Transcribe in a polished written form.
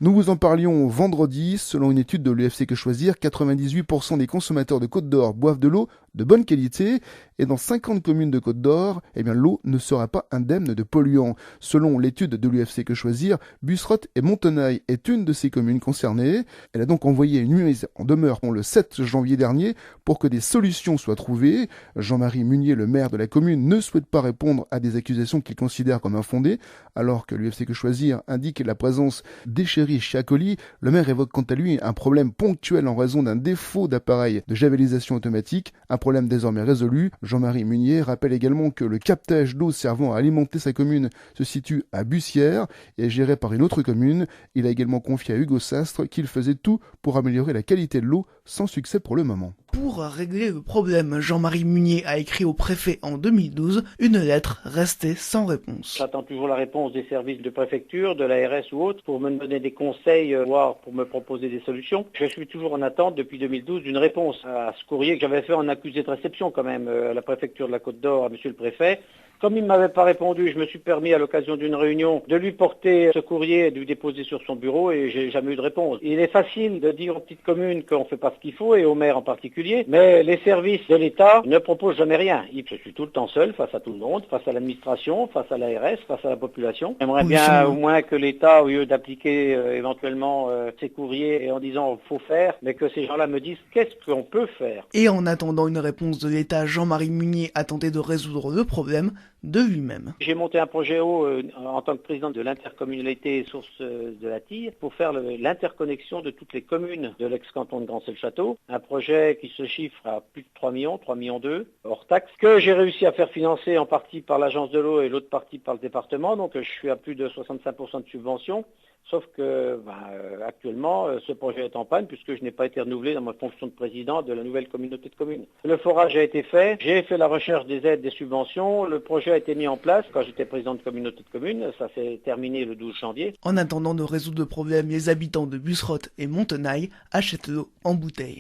Nous vous en parlions vendredi. Selon une étude de l'UFC Que Choisir, 98% des consommateurs de Côte d'Or boivent de l'eau de bonne qualité. Et dans 50 communes de Côte d'Or, l'eau ne sera pas indemne de polluants. Selon l'étude de l'UFC Que Choisir, Busserotte et Montenaille est une de ces communes concernées. Elle a donc envoyé une mise en demeure le 7 janvier dernier pour que des solutions soient trouvées. Jean-Marie Munier, le maire de la commune, ne souhaite pas répondre à des accusations qu'il considère comme infondées, alors que l'UFC Que Choisir indique la présence d'Escherichia coli. Le maire évoque quant à lui un problème ponctuel en raison d'un défaut d'appareil de javélisation automatique, un problème désormais résolu. Jean-Marie Munier rappelle également que le captage d'eau servant à alimenter sa commune se situe à Bussière et est géré par une autre commune. Il a également confié à Hugo Sastre qu'il faisait tout pour améliorer la qualité de l'eau, sans succès pour le moment. Pour régler le problème, Jean-Marie Munier a écrit au préfet en 2012 une lettre restée sans réponse. J'attends toujours la réponse des services de préfecture, de l'ARS ou autres pour me donner des conseils, voire pour me proposer des solutions. Je suis toujours en attente depuis 2012 d'une réponse à ce courrier que j'avais fait en accusé de réception quand même à la préfecture de la Côte d'Or, à monsieur le préfet. Comme il ne m'avait pas répondu, je me suis permis à l'occasion d'une réunion de lui porter ce courrier et de lui déposer sur son bureau et j'ai jamais eu de réponse. Il est facile de dire aux petites communes qu'on ne fait pas ce qu'il faut et aux maires en particulier, mais les services de l'État ne proposent jamais rien. Je suis tout le temps seul face à tout le monde, face à l'administration, face à l'ARS, face à la population. J'aimerais bien au moins que l'État, au lieu d'appliquer éventuellement ces courriers et en disant faut faire, mais que ces gens-là me disent qu'est-ce qu'on peut faire. Et en attendant une réponse de l'État, Jean-Marie Munier a tenté de résoudre le problème de lui-même. J'ai monté un projet eau en tant que président de l'intercommunalité source de la Tille pour faire l'interconnexion de toutes les communes de l'ex-canton de Grancey-le-Château. Un projet qui se chiffre à plus de 3 millions, 3 millions 2 hors taxe, que j'ai réussi à faire financer en partie par l'agence de l'eau et l'autre partie par le département. Donc je suis à plus de 65% de subvention. Sauf que actuellement, ce projet est en panne puisque je n'ai pas été renouvelé dans ma fonction de président de la nouvelle communauté de communes. Le forage a été fait, j'ai fait la recherche des aides, des subventions, le projet a été mis en place quand j'étais président de communauté de communes, ça s'est terminé le 12 janvier. En attendant de résoudre le problème, les habitants de Busserotte et Montenaille achètent l'eau en bouteille.